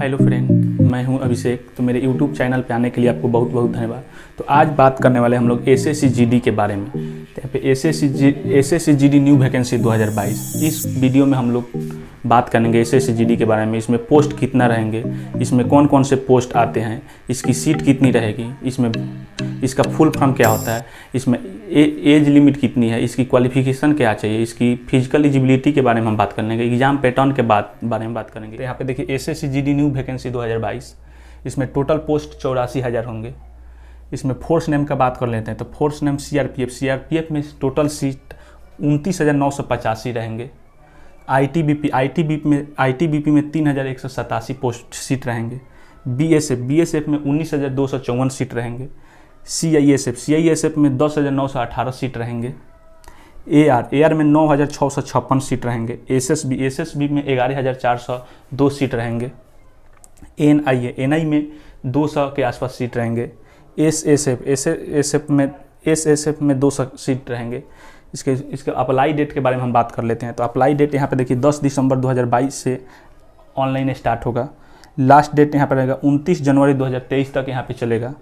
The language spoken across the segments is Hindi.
हेलो फ्रेंड, मैं हूं अभिषेक। तो मेरे यूट्यूब चैनल पे आने के लिए आपको बहुत बहुत धन्यवाद। तो आज बात करने वाले हम लोग एसएससी जीडी के बारे में। तो यहाँ पे एसएससी जीडी न्यू वैकेंसी 2022, इस वीडियो में हम लोग बात करेंगे एसएससी जीडी के बारे में। इसमें पोस्ट कितना रहेंगे, इसमें कौन कौन से पोस्ट आते हैं, इसकी सीट कितनी रहेगी, इसमें इसका फुल फॉर्म क्या होता है, इसमें एज लिमिट कितनी है, इसकी क्वालिफिकेशन क्या चाहिए, इसकी फिजिकल एलिजिबिलिटी के बारे में हम बात कर लेंगे, एग्जाम पैटर्न के बारे में बात करेंगे। तो यहाँ पे देखिए एसएससी जीडी न्यू वैकेंसी 2022, इसमें टोटल पोस्ट 84,000 होंगे। इसमें फोर्स नेम का बात कर लेते हैं। तो फोर्स नेम सीआरपीएफ में टोटल सीट 29,985 रहेंगे। आईटीबीपी में 3,187 पोस्ट सीट रहेंगे। बीएसएफ में 19,254 सीट रहेंगे। सीआईएसएफ में 10,918 सीट रहेंगे। एआर में 9,656 सीट रहेंगे। एसएसबी में 11,402 सीट रहेंगे। एनआई में 200 के आसपास सीट रहेंगे। एसएसएफ में 200 सीट रहेंगे। इसके अप्लाई डेट के बारे में हम बात कर लेते हैं। तो अप्लाई डेट यहाँ पे देखिए 10 दिसंबर 2022 से ऑनलाइन स्टार्ट होगा। लास्ट डेट यहाँ पर रहेगा 29 जनवरी 2023 तक यहाँ पे चलेगा।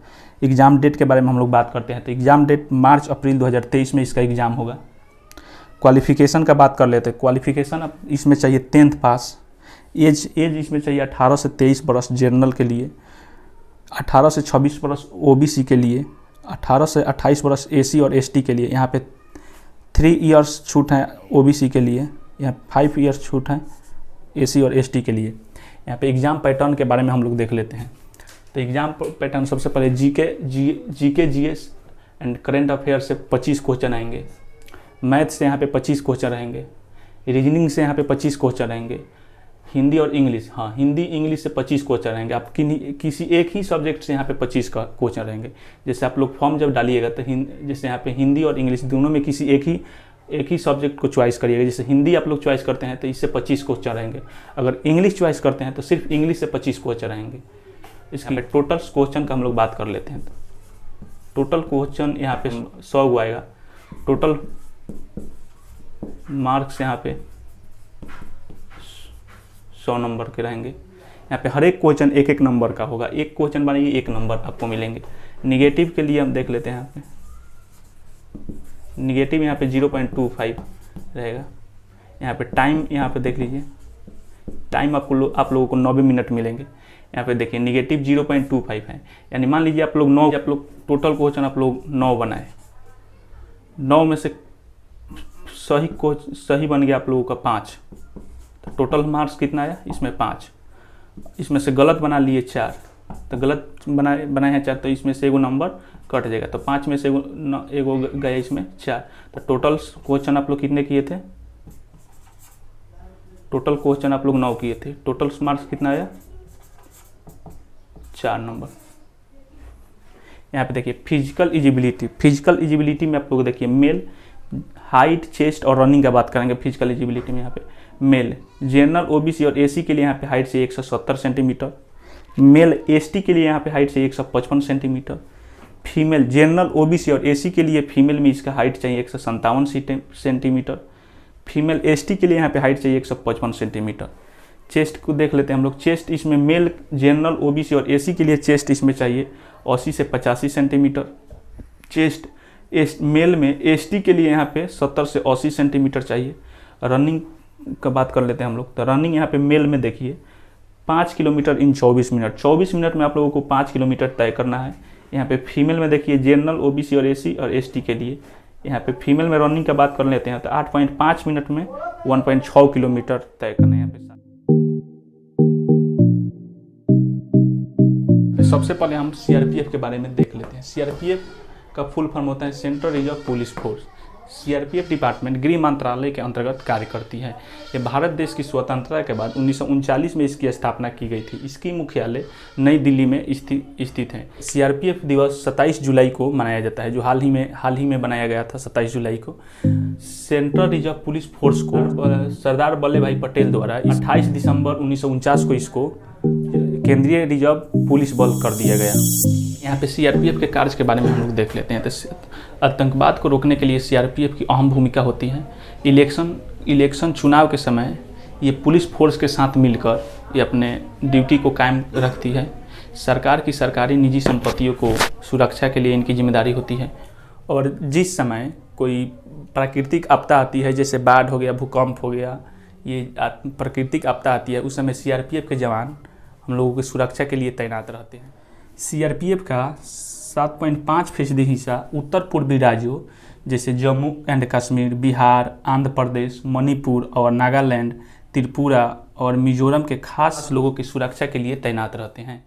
एग्ज़ाम डेट के बारे में हम लोग बात करते हैं। तो एग्ज़ाम डेट मार्च अप्रैल 2023 में इसका एग्ज़ाम होगा। क्वालिफ़िकेशन का बात कर लेते हैं। क्वालिफ़िकेशन अब इसमें चाहिए 10th पास। एज इसमें चाहिए 18 से 23 बरस जनरल के लिए, 18 से 26 बरस ओबीसी के लिए, 18 से 28 बरस एसी और एसटी के लिए। यहाँ पे 3 इयर्स छूट है ओबीसी के लिए, यहाँ 5 इयर्स छूट है एसी और एसटी के लिए। यहाँ पे एग्ज़ाम पैटर्न के बारे में हम लोग देख लेते हैं। तो एग्ज़ाम पैटर्न सबसे पहले GK GS and current affair से 25 क्वेश्चन आएंगे। मैथ से यहाँ पे 25 क्वेश्चन रहेंगे। रीजनिंग से यहाँ पे 25 क्वेश्चन रहेंगे। हिंदी और इंग्लिश, हिंदी इंग्लिश से 25 क्वेश्चन रहेंगे। आप किसी एक ही सब्जेक्ट से यहाँ पे 25 का क्वेश्चन रहेंगे। जैसे आप लोग फॉर्म जब डालिएगा तो जैसे यहाँ पे हिंदी और इंग्लिश दोनों में किसी एक ही सब्जेक्ट को चॉइस करिएगा। जैसे हिंदी आप लोग चॉइस करते हैं तो इससे 25 क्वेश्चन रहेंगे। अगर इंग्लिश चॉइस करते हैं तो सिर्फ इंग्लिश से 25 क्वेश्चन रहेंगे। इसके टोटल क्वेश्चन का हम लोग बात कर लेते हैं। तो टोटल क्वेश्चन यहाँ पे 100 को आएगा। टोटल मार्क्स यहाँ पे 100 नंबर के रहेंगे। यहाँ पे हर एक क्वेश्चन एक नंबर का होगा। एक क्वेश्चन बनेगी 1 नंबर आपको मिलेंगे। निगेटिव के लिए हम देख लेते हैं। यहाँ पे निगेटिव यहाँ पे 0.25 रहेगा। यहाँ पे टाइम यहाँ पे देख लीजिए, टाइम आप लोगों को 90 मिनट मिलेंगे। यहाँ पे देखिए निगेटिव 0.25 है। यानी मान लीजिए आप लोग टोटल क्वेश्चन आप लोग 9 बनाए, 9 में से सही बन गया आप लोगों का 5, तो टोटल मार्क्स कितना आया इसमें 5। इसमें से गलत बना लिए 4, तो गलत बनाए हैं 4, तो इसमें से एगो नंबर कट जाएगा। तो 5 में से एगो गया इसमें 4। तो टोटल क्वेश्चन आप लोग कितने किए थे? टोटल क्वेश्चन आप लोग 9 किए थे। टोटल मार्क्स कितना आया? 4 नंबर। यहाँ पे देखिए फिजिकल एलिजिबिलिटी में आप लोग देखिए मेल हाइट, चेस्ट और रनिंग का बात करेंगे। फिजिकल एलिजिबिलिटी में यहाँ पे मेल जनरल ओबीसी और एसी के लिए यहाँ पे हाइट से 170 सेंटीमीटर। मेल एसटी के लिए यहाँ पे हाइट से 155 सेंटीमीटर। फीमेल जनरल ओबीसी और एसी के लिए फीमेल में इसका हाइट चाहिए 157 सेंटीमीटर। फीमेल एसटी के लिए यहाँ पे हाइट चाहिए 155 सेंटीमीटर। चेस्ट को देख लेते हैं हम लोग। चेस्ट इसमें मेल जनरल ओबीसी और एसी के लिए चेस्ट इसमें चाहिए 80 से 85 सेंटीमीटर। चेस्ट मेल में एसटी के लिए यहाँ पे 70 से 80 सेंटीमीटर चाहिए। रनिंग का बात कर लेते हैं हम लोग। तो रनिंग यहाँ पे मेल में देखिए 5 किलोमीटर इन 24 मिनट। 24 मिनट में आप लोगों को 5 किलोमीटर तय करना है। यहाँ पे फीमेल में देखिए जनरल ओबीसी और एसी और एसटी के लिए यहाँ पे फीमेल में रनिंग का बात कर लेते हैं। तो 8.5 मिनट में 1.6 किलोमीटर तय करना है। यहाँ पे सबसे पहले हम सीआरपीएफ के बारे में देख लेते हैं। सीआरपीएफ का फुल फॉर्म होता है central reserve police force. CRPF department गृह मंत्रालय के अंतर्गत कार्य करती है। ये भारत देश की स्वतंत्रता के बाद 1939 में इसकी स्थापना की गई थी। इसकी मुख्यालय नई दिल्ली में स्थित है। सीआरपीएफ दिवस 27 जुलाई को मनाया जाता है, जो हाल ही में बनाया गया था 27 जुलाई को। सेंट्रल रिजर्व पुलिस फोर्स को सरदार वल्लभ भाई पटेल द्वारा 28 दिसंबर 1949 को इसको केंद्रीय रिजर्व पुलिस बल कर दिया गया। यहाँ पे सीआरपीएफ के कार्य के बारे में हम लोग देख लेते हैं। तो आतंकवाद को रोकने के लिए सीआरपीएफ की अहम भूमिका होती है। इलेक्शन चुनाव के समय ये पुलिस फोर्स के साथ मिलकर ये अपने ड्यूटी को कायम रखती है। सरकार की सरकारी निजी संपत्तियों को सुरक्षा के लिए इनकी जिम्मेदारी होती है। और जिस समय कोई प्राकृतिक आपदा आती है, जैसे बाढ़ हो गया, भूकंप हो गया, ये प्राकृतिक आपदा आती है, उस समय सीआरपीएफ के जवान हम लोगों की सुरक्षा के लिए तैनात रहते हैं। सीआरपीएफ का 7.5% हिस्सा उत्तर पूर्वी राज्यों जैसे जम्मू एंड कश्मीर, बिहार, आंध्र प्रदेश, मणिपुर और नागालैंड, त्रिपुरा और मिजोरम के खास लोगों की सुरक्षा के लिए तैनात रहते हैं।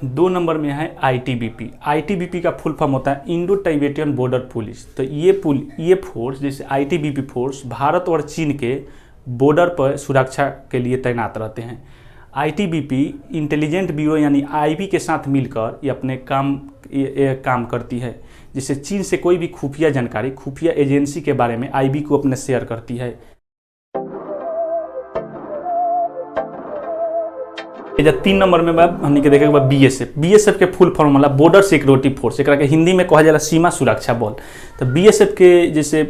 दो नंबर में है आईटीबीपी। आईटीबीपी का फुल फॉर्म होता है इंडो टाइबेटियन बॉर्डर पुलिस। तो ये फोर्स, जैसे आईटीबीपी फोर्स, भारत और चीन के बॉर्डर पर सुरक्षा के लिए तैनात रहते हैं। आईटीबीपी इंटेलिजेंट ब्यूरो यानी आईबी के साथ मिलकर ये अपने काम करती है। जैसे चीन से कोई भी खुफिया जानकारी खुफिया एजेंसी के बारे में आईबी को अपने शेयर करती है। जब 3 नंबर में हमने के देखेगा बीएसएफ। बीएसएफ के फुल फॉर्म वाला बॉर्डर सिक्योरिटी फोर्स, एक के हिंदी में कहा जाला सीमा सुरक्षा बल। तो बीएसएफ के जैसे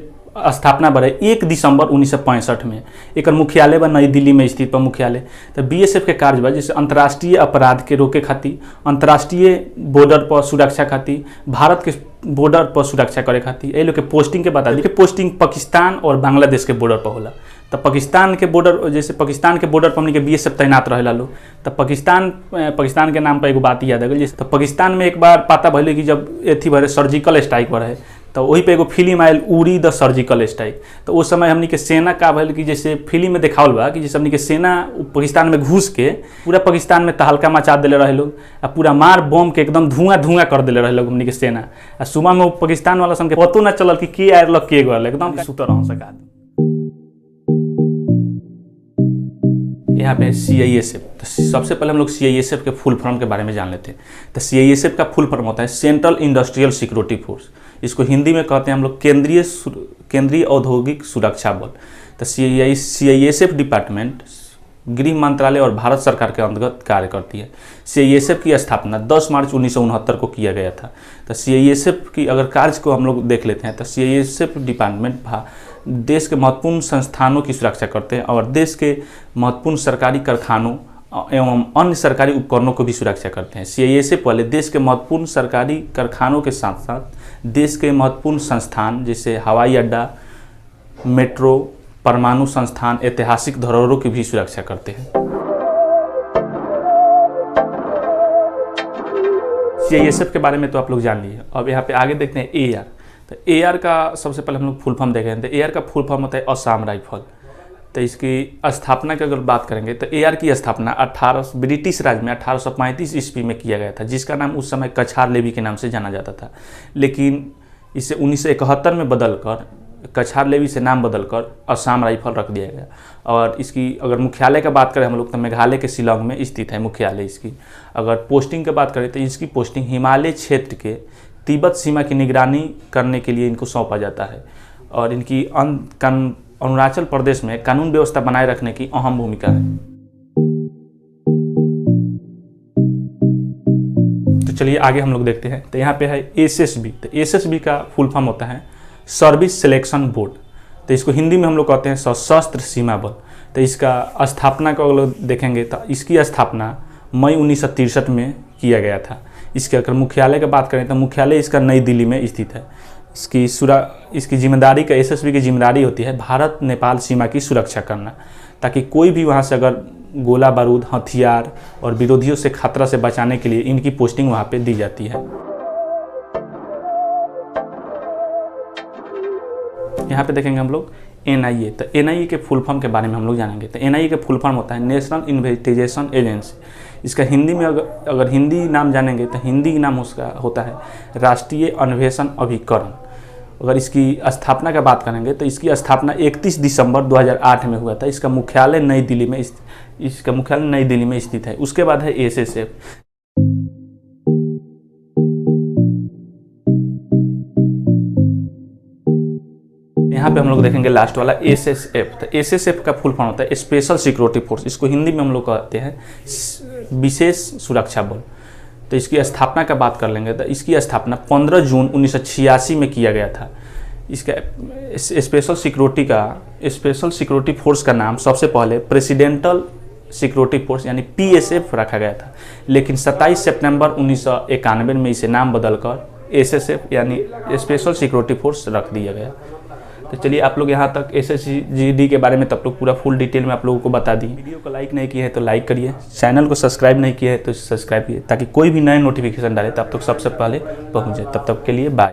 स्थापना बढ़े 1 दिसंबर 1965 में। एक मुख्यालय बा नई दिल्ली में स्थित मुख्यालय। तो बीएसएफ के कार्य बा जैसे अंतर्राष्ट्रीय अपराध के रोके खातिर, अंतर्राष्ट्रीय बॉर्डर पर सुरक्षा खातिर, भारत के बॉर्डर पर सुरक्षा करे खातिर। ये लोग के पोस्टिंग के बता दी कि पोस्टिंग पाकिस्तान और बांग्लादेश के बॉर्डर पर होला। तो पाकिस्तान के बॉर्डर, जैसे पाकिस्तान के बॉर्डर पर हमने के बीएसएफ तैनात रहेला लोग। तो पाकिस्तान के नाम पर एगो बात याद आ गई। जैसे तो पाकिस्तान में एक बार पता भले कि जब एथी भरे सर्जिकल स्ट्राइक बढ़े, तो वही पे एगो फिल्म आयल उड़ी द सर्जिकल स्ट्राइक। तो उस समय हमनी के सेना का भल कि जैसे फिल्म में देखावल बा कि जैसे हमनी के सेना पाकिस्तान में घुस के पूरा पाकिस्तान में तहलका मचा देले रहे लोग, आ पूरा मार बम के एकदम धुआं कर देले रहे लोग हमनी के सेना। आ सुबह में पाकिस्तान वाला सन के पतो ना चलल कि के आयल के गल, एकदम सुतर रह सका। यहाँ पे सीआईएसएफ। तो सबसे पहले हम लोग सीआईएसएफ के फुल फॉर्म के बारे में जान लेते हैं। तो सीआईएसएफ का फुल फॉर्म होता है सेंट्रल इंडस्ट्रियल सिक्योरिटी फोर्स। इसको हिंदी में कहते हैं हम लोग केंद्रीय औद्योगिक सुरक्षा बल। तो सीआईएसएफ डिपार्टमेंट गृह मंत्रालय और भारत सरकार के अंतर्गत कार्य करती है। सीआईएसएफ की स्थापना 10 मार्च 1969 को किया गया था। तो सीआईएसएफ की अगर कार्य को हम लोग देख लेते हैं तो सीआईएसएफ डिपार्टमेंट देश के महत्वपूर्ण संस्थानों की सुरक्षा करते हैं और देश के महत्वपूर्ण सरकारी कारखानों एवं अन्य सरकारी उपकरणों को भी सुरक्षा करते हैं। सीआईएसएफ वाले देश के महत्वपूर्ण सरकारी कारखानों के साथ साथ देश के महत्वपूर्ण संस्थान जैसे हवाई अड्डा, मेट्रो, परमाणु संस्थान, ऐतिहासिक धरोहरों की भी सुरक्षा करते हैं। सीआईएसएफ के बारे में तो आप लोग जान लिए। अब यहाँ पे आगे देखते हैं एआर। तो एआर का सबसे पहले हम लोग फुल फॉर्म देख रहे हैं। एआर का फुल फॉर्म होता है असम राइफल। तो इसकी स्थापना की अगर बात करेंगे तो एआर की स्थापना ब्रिटिश राज में 1835 ईस्वी में किया गया था, जिसका नाम उस समय कछार लेवी के नाम से जाना जाता था। लेकिन इसे 1971 में बदलकर कछार लेवी से नाम बदलकर असम राइफल रख दिया गया। और इसकी अगर मुख्यालय का बात करें हम लोग तो मेघालय के शिलांग में स्थित है मुख्यालय इसकी। अगर पोस्टिंग की बात करें तो इसकी पोस्टिंग हिमालय क्षेत्र के तिब्बत सीमा की निगरानी करने के लिए इनको सौंपा जाता है। और इनकी अरुणाचल प्रदेश में कानून व्यवस्था बनाए रखने की अहम भूमिका है। तो चलिए आगे हम लोग देखते हैं। तो यहाँ पे है एसएसबी। तो एसएसबी का फुल फॉर्म होता है सर्विस सिलेक्शन बोर्ड। तो इसको हिंदी में हम लोग कहते हैं सशस्त्र सीमा बल। तो इसका स्थापना को अगर लोग देखेंगे तो इसकी स्थापना मई 1963 में किया गया था। इसके अगर मुख्यालय की बात करें तो मुख्यालय इसका नई दिल्ली में स्थित है। इसकी जिम्मेदारी का एसएसबी की जिम्मेदारी होती है भारत नेपाल सीमा की सुरक्षा करना, ताकि कोई भी वहाँ से अगर गोला बारूद, हथियार और विरोधियों से खतरा से बचाने के लिए इनकी पोस्टिंग वहाँ पे दी जाती है। यहाँ पे देखेंगे हम लोग एनआईए। तो एनआईए के फुल फॉर्म के बारे में हम लोग जानेंगे। तो एनआईए के फुल फॉर्म होता है नेशनल इन्वेस्टिगेशन एजेंसी। इसका हिंदी में अगर हिंदी नाम जानेंगे तो हिंदी नाम उसका होता है राष्ट्रीय अन्वेषण अभिकरण। अगर इसकी स्थापना का बात करेंगे तो इसकी स्थापना 31 दिसंबर 2008 में हुआ था। इसका मुख्यालय नई दिल्ली में स्थित है। उसके बाद है एसएसएफ। यहाँ पे हम लोग देखेंगे लास्ट वाला एसएसएफ। तो एसएसएफ का फुल फॉर्म होता है स्पेशल सिक्योरिटी फोर्स। इसको हिंदी में हम लोग कहते हैं विशेष सुरक्षा बल। तो इसकी स्थापना का बात कर लेंगे तो इसकी स्थापना 15 जून 1986 में किया गया था। इसका स्पेशल सिक्योरिटी फोर्स का नाम सबसे पहले प्रेसिडेंटल सिक्योरिटी फोर्स यानी PSF रखा गया था, लेकिन 27 सितंबर 1991 में इसे नाम बदलकर SSF यानी स्पेशल सिक्योरिटी फोर्स रख दिया गया। तो चलिए, आप लोग यहाँ तक SSGD के बारे में तब लोग पूरा फुल डिटेल में आप लोगों को बता दी। वीडियो को लाइक नहीं किया है तो लाइक करिए, चैनल को सब्सक्राइब नहीं किया है तो सब्सक्राइब कीजिए, ताकि कोई भी नए नोटिफिकेशन डाले तब तक सबसे पहले पहुँच जाए। तब तक के लिए बाय।